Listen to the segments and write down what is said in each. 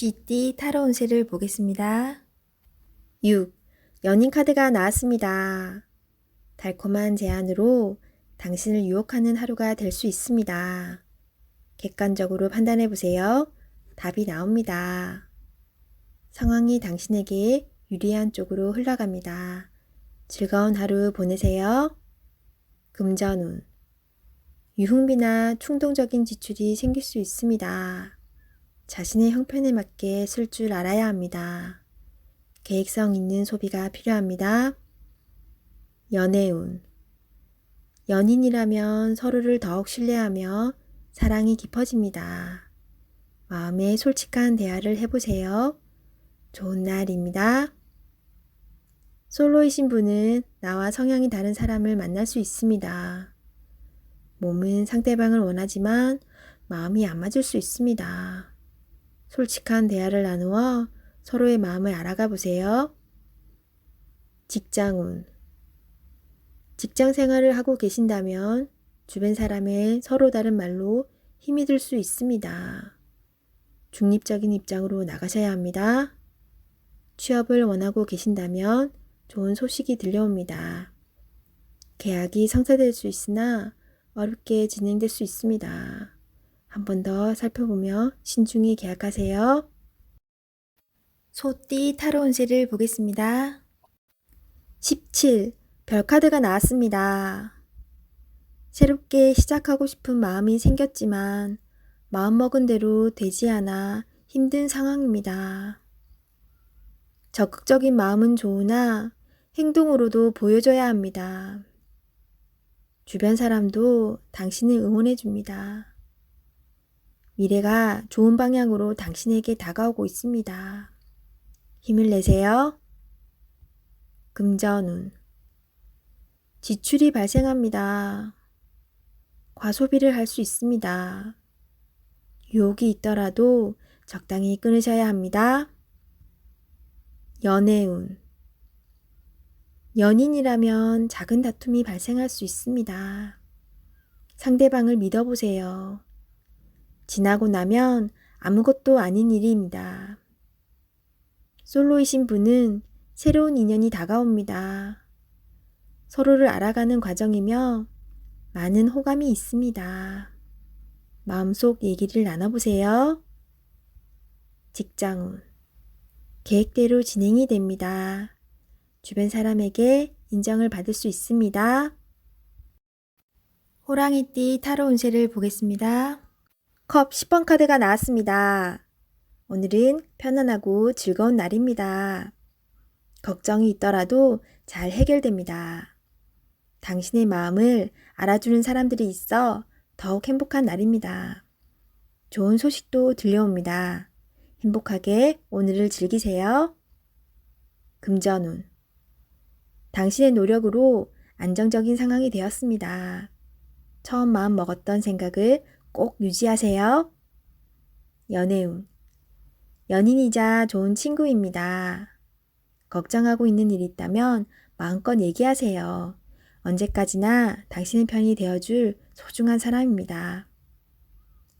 쥐띠 타로 운세를 보겠습니다. 6. 연인 카드가 나왔습니다. 달콤한 제안으로 당신을 유혹하는 하루가 될 수 있습니다. 객관적으로 판단해 보세요. 답이 나옵니다. 상황이 당신에게 유리한 쪽으로 흘러갑니다. 즐거운 하루 보내세요. 금전운. 유흥비나 충동적인 지출이 생길 수 있습니다. 자신의 형편에 맞게 쓸 줄 알아야 합니다. 계획성 있는 소비가 필요합니다. 연애운. 연인이라면 서로를 더욱 신뢰하며 사랑이 깊어집니다. 마음에 솔직한 대화를 해보세요. 좋은 날입니다. 솔로이신 분은 나와 성향이 다른 사람을 만날 수 있습니다. 몸은 상대방을 원하지만 마음이 안 맞을 수 있습니다. 솔직한 대화를 나누어 서로의 마음을 알아가 보세요. 직장운. 직장 생활을 하고 계신다면 주변 사람의 서로 다른 말로 힘이 들 수 있습니다. 중립적인 입장으로 나가셔야 합니다. 취업을 원하고 계신다면 좋은 소식이 들려옵니다. 계약이 성사될 수 있으나 어렵게 진행될 수 있습니다. 한 번 더 살펴보며 신중히 계약하세요. 소띠 타로 운세를 보겠습니다. 17. 별카드가 나왔습니다. 새롭게 시작하고 싶은 마음이 생겼지만 마음먹은 대로 되지 않아 힘든 상황입니다. 적극적인 마음은 좋으나 행동으로도 보여줘야 합니다. 주변 사람도 당신을 응원해 줍니다. 미래가 좋은 방향으로 당신에게 다가오고 있습니다. 힘을 내세요. 금전운. 지출이 발생합니다. 과소비를 할 수 있습니다. 유혹이 있더라도 적당히 끊으셔야 합니다. 연애운. 연인이라면 작은 다툼이 발생할 수 있습니다. 상대방을 믿어보세요. 지나고 나면 아무것도 아닌 일입니다. 솔로이신 분은 새로운 인연이 다가옵니다. 서로를 알아가는 과정이며 많은 호감이 있습니다. 마음속 얘기를 나눠보세요. 직장운. 계획대로 진행이 됩니다. 주변 사람에게 인정을 받을 수 있습니다. 호랑이띠 타로 운세를 보겠습니다. 컵 10번 카드가 나왔습니다. 오늘은 편안하고 즐거운 날입니다. 걱정이 있더라도 잘 해결됩니다. 당신의 마음을 알아주는 사람들이 있어 더욱 행복한 날입니다. 좋은 소식도 들려옵니다. 행복하게 오늘을 즐기세요. 금전운. 당신의 노력으로 안정적인 상황이 되었습니다. 처음 마음 먹었던 생각을 꼭 유지하세요. 연애운. 연인이자 좋은 친구입니다. 걱정하고 있는 일이 있다면 마음껏 얘기하세요. 언제까지나 당신의 편이 되어줄 소중한 사람입니다.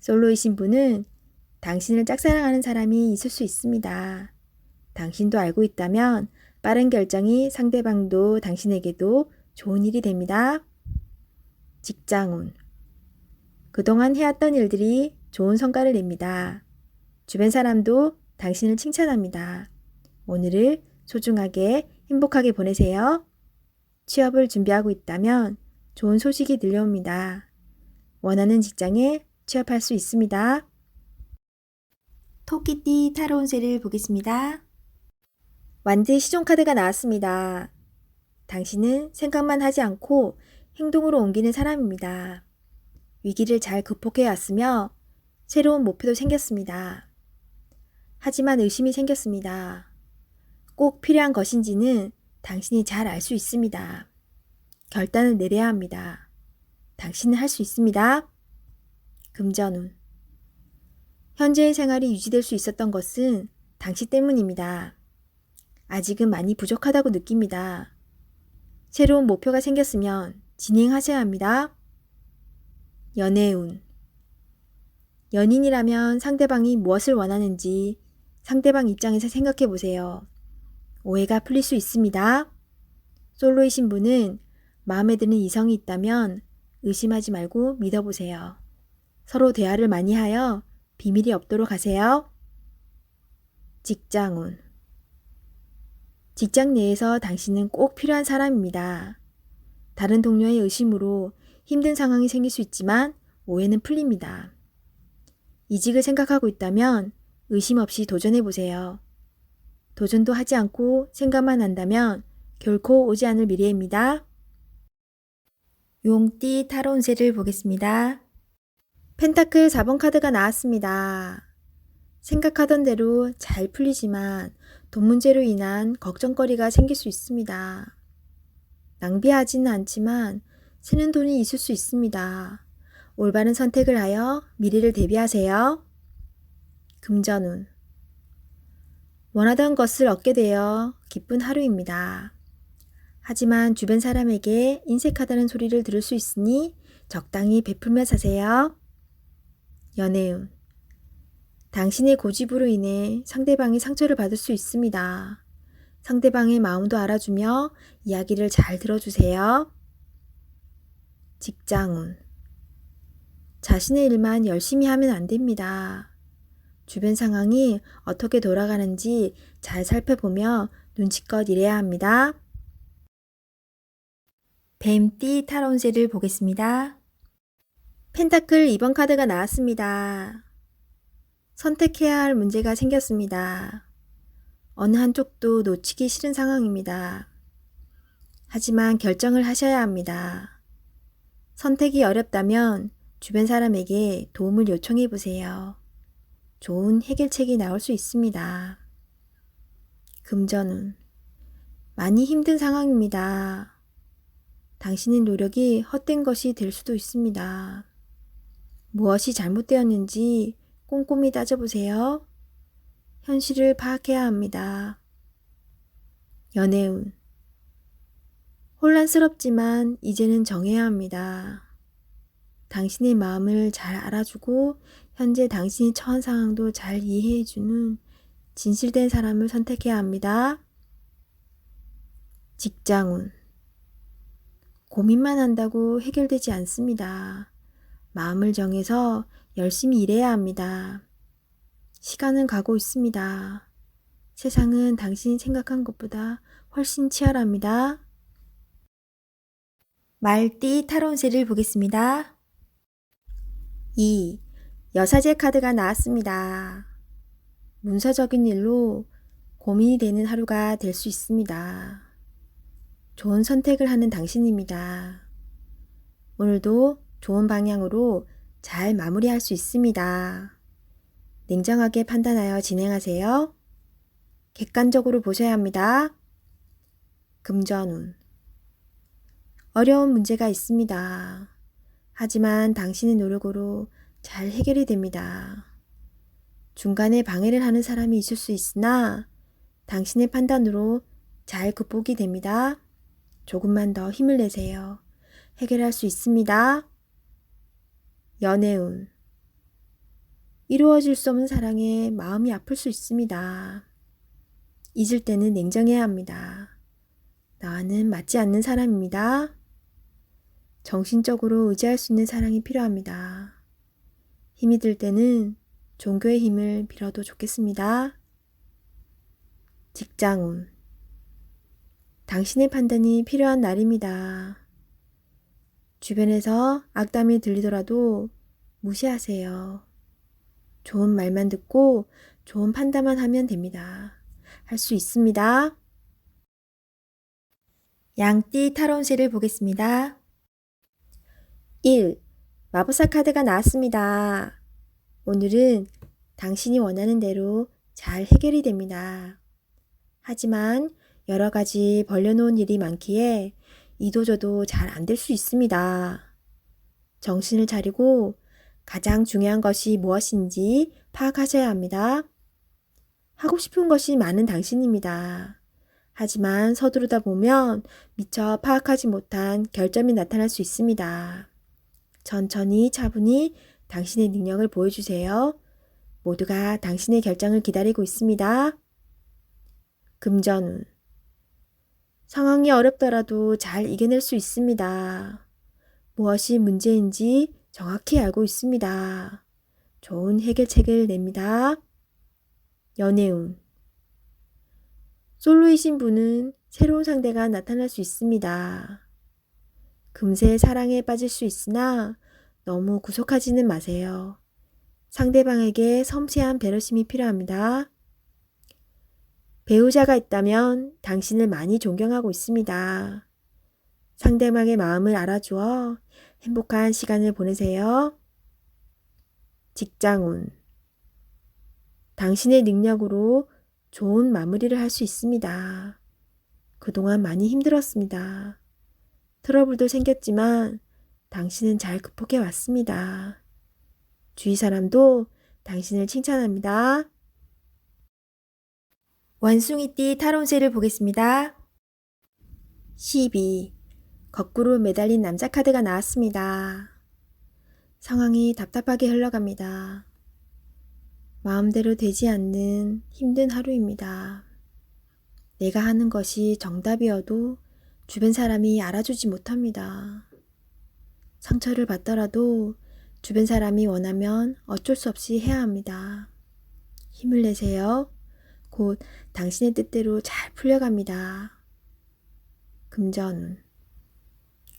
솔로이신 분은 당신을 짝사랑하는 사람이 있을 수 있습니다. 당신도 알고 있다면 빠른 결정이 상대방도 당신에게도 좋은 일이 됩니다. 직장운. 그동안 해왔던 일들이 좋은 성과를 냅니다. 주변 사람도 당신을 칭찬합니다. 오늘을 소중하게 행복하게 보내세요. 취업을 준비하고 있다면 좋은 소식이 들려옵니다. 원하는 직장에 취업할 수 있습니다. 토끼띠 타로 운세를 보겠습니다. 완드 시종 카드가 나왔습니다. 당신은 생각만 하지 않고 행동으로 옮기는 사람입니다. 위기를 잘 극복해 왔으며 새로운 목표도 생겼습니다. 하지만 의심이 생겼습니다. 꼭 필요한 것인지는 당신이 잘 알 수 있습니다. 결단을 내려야 합니다. 당신은 할 수 있습니다. 금전운. 현재의 생활이 유지될 수 있었던 것은 당신 때문입니다. 아직은 많이 부족하다고 느낍니다. 새로운 목표가 생겼으면 진행하셔야 합니다. 연애운. 연인이라면 상대방이 무엇을 원하는지 상대방 입장에서 생각해 보세요. 오해가 풀릴 수 있습니다. 솔로이신 분은 마음에 드는 이성이 있다면 의심하지 말고 믿어보세요. 서로 대화를 많이 하여 비밀이 없도록 하세요. 직장운. 직장 내에서 당신은 꼭 필요한 사람입니다. 다른 동료의 의심으로 힘든 상황이 생길 수 있지만 오해는 풀립니다. 이직을 생각하고 있다면 의심 없이 도전해보세요. 도전도 하지 않고 생각만 한다면 결코 오지 않을 미래입니다. 용띠 타로 운세를 보겠습니다. 펜타클 4번 카드가 나왔습니다. 생각하던 대로 잘 풀리지만 돈 문제로 인한 걱정거리가 생길 수 있습니다. 낭비하지는 않지만 새는 돈이 있을 수 있습니다. 올바른 선택을 하여 미래를 대비하세요. 금전운. 원하던 것을 얻게 되어 기쁜 하루입니다. 하지만 주변 사람에게 인색하다는 소리를 들을 수 있으니 적당히 베풀며 사세요. 연애운. 당신의 고집으로 인해 상대방이 상처를 받을 수 있습니다. 상대방의 마음도 알아주며 이야기를 잘 들어주세요. 직장운. 자신의 일만 열심히 하면 안 됩니다. 주변 상황이 어떻게 돌아가는지 잘 살펴보며 눈치껏 일해야 합니다. 뱀띠 타로 운세를 보겠습니다. 펜타클 2번 카드가 나왔습니다. 선택해야 할 문제가 생겼습니다. 어느 한쪽도 놓치기 싫은 상황입니다. 하지만 결정을 하셔야 합니다. 선택이 어렵다면 주변 사람에게 도움을 요청해 보세요. 좋은 해결책이 나올 수 있습니다. 금전운. 많이 힘든 상황입니다. 당신의 노력이 헛된 것이 될 수도 있습니다. 무엇이 잘못되었는지 꼼꼼히 따져보세요. 현실을 파악해야 합니다. 연애운. 혼란스럽지만 이제는 정해야 합니다. 당신의 마음을 잘 알아주고 현재 당신이 처한 상황도 잘 이해해주는 진실된 사람을 선택해야 합니다. 직장운. 고민만 한다고 해결되지 않습니다. 마음을 정해서 열심히 일해야 합니다. 시간은 가고 있습니다. 세상은 당신이 생각한 것보다 훨씬 치열합니다. 말띠 타로 운세를 보겠습니다. 2. 여사제 카드가 나왔습니다. 문서적인 일로 고민이 되는 하루가 될 수 있습니다. 좋은 선택을 하는 당신입니다. 오늘도 좋은 방향으로 잘 마무리할 수 있습니다. 냉정하게 판단하여 진행하세요. 객관적으로 보셔야 합니다. 금전운. 어려운 문제가 있습니다. 하지만 당신의 노력으로 잘 해결이 됩니다. 중간에 방해를 하는 사람이 있을 수 있으나 당신의 판단으로 잘 극복이 됩니다. 조금만 더 힘을 내세요. 해결할 수 있습니다. 연애운. 이루어질 수 없는 사랑에 마음이 아플 수 있습니다. 잊을 때는 냉정해야 합니다. 나와는 맞지 않는 사람입니다. 정신적으로 의지할 수 있는 사랑이 필요합니다. 힘이 들 때는 종교의 힘을 빌어도 좋겠습니다. 직장운. 당신의 판단이 필요한 날입니다. 주변에서 악담이 들리더라도 무시하세요. 좋은 말만 듣고 좋은 판단만 하면 됩니다. 할 수 있습니다. 양띠 타로 운세를 보겠습니다. 1. 마법사 카드가 나왔습니다. 오늘은 당신이 원하는 대로 잘 해결이 됩니다. 하지만 여러 가지 벌려놓은 일이 많기에 이도저도 잘 안 될 수 있습니다. 정신을 차리고 가장 중요한 것이 무엇인지 파악하셔야 합니다. 하고 싶은 것이 많은 당신입니다. 하지만 서두르다 보면 미처 파악하지 못한 결점이 나타날 수 있습니다. 천천히 차분히 당신의 능력을 보여주세요. 모두가 당신의 결정을 기다리고 있습니다. 금전운. 상황이 어렵더라도 잘 이겨낼 수 있습니다. 무엇이 문제인지 정확히 알고 있습니다. 좋은 해결책을 냅니다. 연애운. 솔로이신 분은 새로운 상대가 나타날 수 있습니다. 금세 사랑에 빠질 수 있으나 너무 구속하지는 마세요. 상대방에게 섬세한 배려심이 필요합니다. 배우자가 있다면 당신을 많이 존경하고 있습니다. 상대방의 마음을 알아주어 행복한 시간을 보내세요. 직장운. 당신의 능력으로 좋은 마무리를 할 수 있습니다. 그동안 많이 힘들었습니다. 트러블도 생겼지만 당신은 잘 극복해 왔습니다. 주위 사람도 당신을 칭찬합니다. 원숭이띠 타로운세를 보겠습니다. 12. 거꾸로 매달린 남자 카드가 나왔습니다. 상황이 답답하게 흘러갑니다. 마음대로 되지 않는 힘든 하루입니다. 내가 하는 것이 정답이어도 주변 사람이 알아주지 못합니다. 상처를 받더라도 주변 사람이 원하면 어쩔 수 없이 해야 합니다. 힘을 내세요. 곧 당신의 뜻대로 잘 풀려갑니다. 금전운.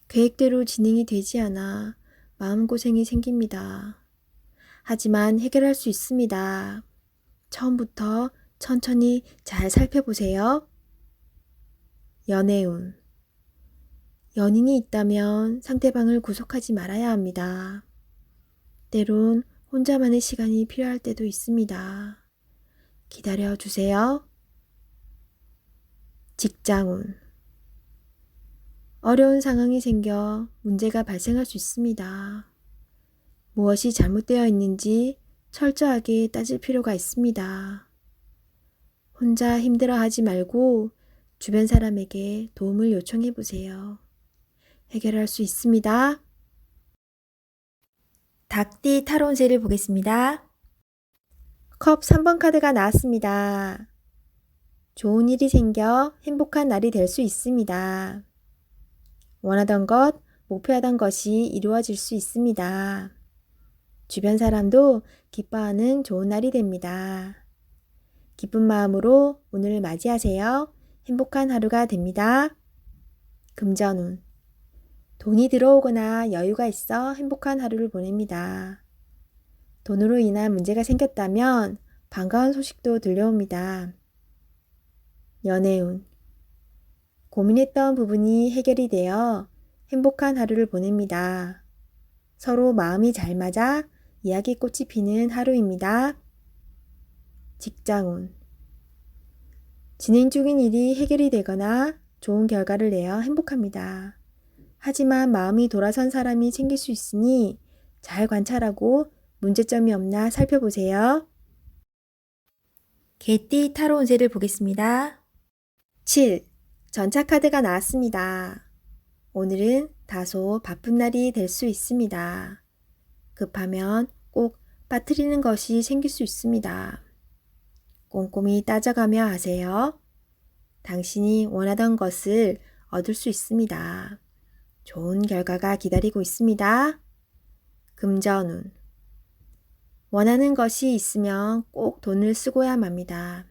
계획대로 진행이 되지 않아 마음고생이 생깁니다. 하지만 해결할 수 있습니다. 처음부터 천천히 잘 살펴보세요. 연애운. 연인이 있다면 상대방을 구속하지 말아야 합니다. 때론 혼자만의 시간이 필요할 때도 있습니다. 기다려 주세요. 직장운. 어려운 상황이 생겨 문제가 발생할 수 있습니다. 무엇이 잘못되어 있는지 철저하게 따질 필요가 있습니다. 혼자 힘들어하지 말고 주변 사람에게 도움을 요청해 보세요. 해결할 수 있습니다. 닭띠 타로운세를 보겠습니다. 컵 3번 카드가 나왔습니다. 좋은 일이 생겨 행복한 날이 될 수 있습니다. 원하던 것, 목표하던 것이 이루어질 수 있습니다. 주변 사람도 기뻐하는 좋은 날이 됩니다. 기쁜 마음으로 오늘을 맞이하세요. 행복한 하루가 됩니다. 금전운. 돈이 들어오거나 여유가 있어 행복한 하루를 보냅니다. 돈으로 인한 문제가 생겼다면 반가운 소식도 들려옵니다. 연애운. 고민했던 부분이 해결이 되어 행복한 하루를 보냅니다. 서로 마음이 잘 맞아 이야기꽃이 피는 하루입니다. 직장운. 진행 중인 일이 해결이 되거나 좋은 결과를 내어 행복합니다. 하지만 마음이 돌아선 사람이 생길 수 있으니 잘 관찰하고 문제점이 없나 살펴보세요. 개띠 타로운세를 보겠습니다. 7. 전차 카드가 나왔습니다. 오늘은 다소 바쁜 날이 될 수 있습니다. 급하면 꼭 빠뜨리는 것이 생길 수 있습니다. 꼼꼼히 따져가며 하세요. 당신이 원하던 것을 얻을 수 있습니다. 좋은 결과가 기다리고 있습니다. 금전운. 원하는 것이 있으면 꼭 돈을 쓰고야 맙니다.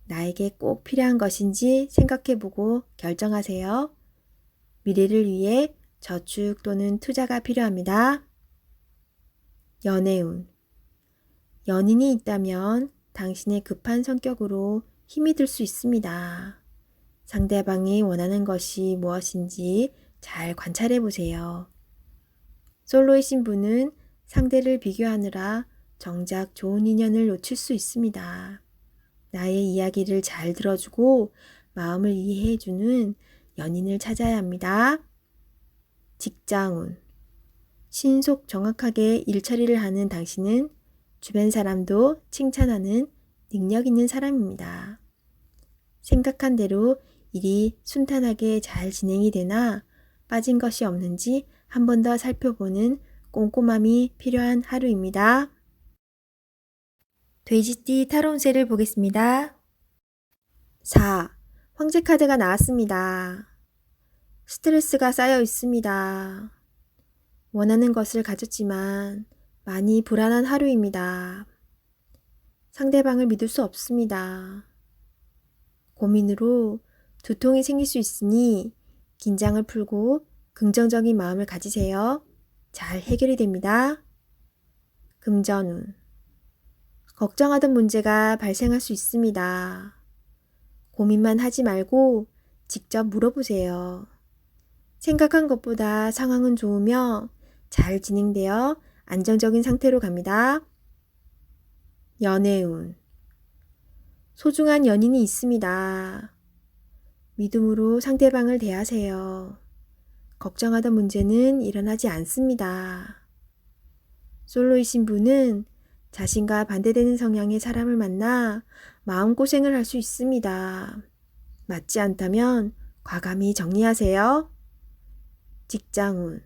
나에게 꼭 필요한 것인지 생각해보고 결정하세요. 미래를 위해 저축 또는 투자가 필요합니다. 연애운. 연인이 있다면 당신의 급한 성격으로 힘이 들 수 있습니다. 상대방이 원하는 것이 무엇인지 잘 관찰해 보세요. 솔로이신 분은 상대를 비교하느라 정작 좋은 인연을 놓칠 수 있습니다. 나의 이야기를 잘 들어주고 마음을 이해해주는 연인을 찾아야 합니다. 직장운. 신속 정확하게 일 처리를 하는 당신은 주변 사람도 칭찬하는 능력 있는 사람입니다. 생각한 대로 일이 순탄하게 잘 진행이 되나 빠진 것이 없는지 한 번 더 살펴보는 꼼꼼함이 필요한 하루입니다. 돼지띠 타로 운세를 보겠습니다. 4. 황제 카드가 나왔습니다. 스트레스가 쌓여 있습니다. 원하는 것을 가졌지만 많이 불안한 하루입니다. 상대방을 믿을 수 없습니다. 고민으로 두통이 생길 수 있으니 긴장을 풀고 긍정적인 마음을 가지세요. 잘 해결이 됩니다. 금전운. 걱정하던 문제가 발생할 수 있습니다. 고민만 하지 말고 직접 물어보세요. 생각한 것보다 상황은 좋으며 잘 진행되어 안정적인 상태로 갑니다. 연애운. 소중한 연인이 있습니다. 믿음으로 상대방을 대하세요. 걱정하던 문제는 일어나지 않습니다. 솔로이신 분은 자신과 반대되는 성향의 사람을 만나 마음고생을 할 수 있습니다. 맞지 않다면 과감히 정리하세요. 직장운.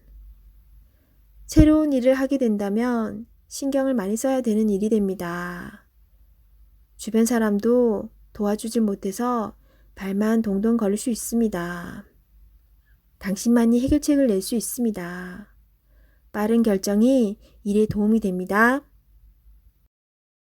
새로운 일을 하게 된다면 신경을 많이 써야 되는 일이 됩니다. 주변 사람도 도와주질 못해서 발만 동동 걸릴 수 있습니다. 당신만이 해결책을 낼 수 있습니다. 빠른 결정이 일에 도움이 됩니다.